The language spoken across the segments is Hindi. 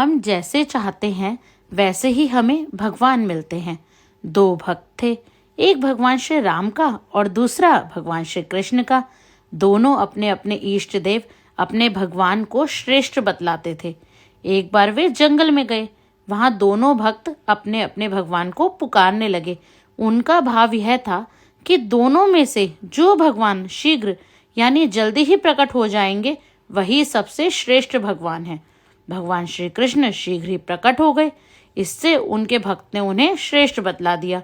हम जैसे चाहते हैं वैसे ही हमें भगवान मिलते हैं। दो भक्त थे, एक भगवान श्री राम का और दूसरा भगवान श्री कृष्ण का। दोनों अपने अपने इष्ट देव, अपने भगवान को श्रेष्ठ बतलाते थे। एक बार वे जंगल में गए। वहां दोनों भक्त अपने अपने भगवान को पुकारने लगे। उनका भाव यह था कि दोनों में से जो भगवान शीघ्र यानी जल्दी ही प्रकट हो जाएंगे वही सबसे श्रेष्ठ भगवान है। भगवान श्री कृष्ण शीघ्र ही प्रकट हो गए। इससे उनके भक्त ने उन्हें श्रेष्ठ बतला दिया।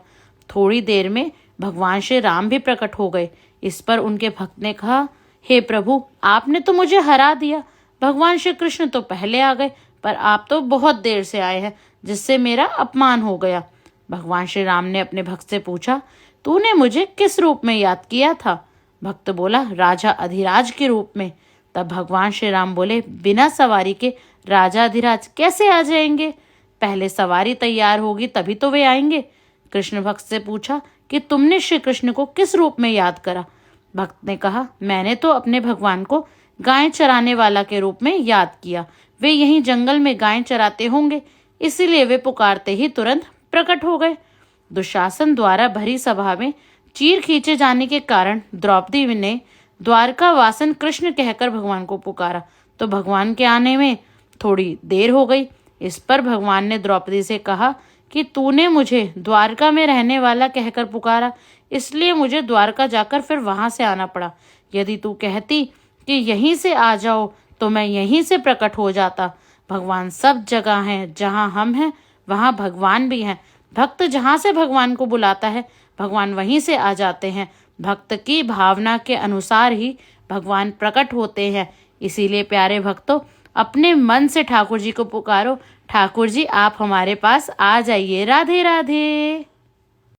थोड़ी देर में भगवान श्री राम भी प्रकट हो गए। इस पर उनके भक्त ने कहा, हे प्रभु, आपने तो मुझे हरा दिया। भगवान श्री कृष्ण तो पहले आ गए, पर आप तो बहुत देर से आए हैं, जिससे मेरा अपमान हो गया। भगवान श्री राम ने अपने भक्त से पूछा, तूने मुझे किस रूप में याद किया था? भक्त बोला, राजा अधिराज के रूप में। तब भगवान श्री राम बोले, बिना सवारी के राजा अधिराज कैसे आ जाएंगे? पहले सवारी तैयार होगी तभी तो वे आएंगे। कृष्ण भक्त से पूछा कि तुमने श्री कृष्ण को किस रूप में याद करा? भक्त ने कहा, मैंने तो अपने भगवान को गाय चराने वाला के रूप में याद किया। वे यहीं जंगल में गाय चराते होंगे, इसीलिए वे पुकारते ही तुरंत प्रकट हो गए। दुशासन द्वारा भरी सभा में चीर खींचे जाने के कारण द्रौपदी ने द्वारका वासन कृष्ण कहकर भगवान को पुकारा, तो भगवान के आने में थोड़ी देर हो गई। इस पर भगवान ने द्रौपदी से कहा कि तूने मुझे द्वारका में रहने वाला कहकर पुकारा, इसलिए मुझे द्वारका जाकर फिर वहां से आना पड़ा। यदि तू कहती कि यहीं से आ जाओ तो मैं यहीं से प्रकट हो जाता। भगवान सब जगह हैं, जहां हम हैं वहां भगवान भी हैं। भक्त जहां से भगवान को बुलाता है भगवान वहीं से आ जाते हैं। भक्त की भावना के अनुसार ही भगवान प्रकट होते हैं। इसीलिए प्यारे भक्तों, अपने मन से ठाकुर जी को पुकारो। ठाकुर जी, आप हमारे पास आ जाइए। राधे राधे।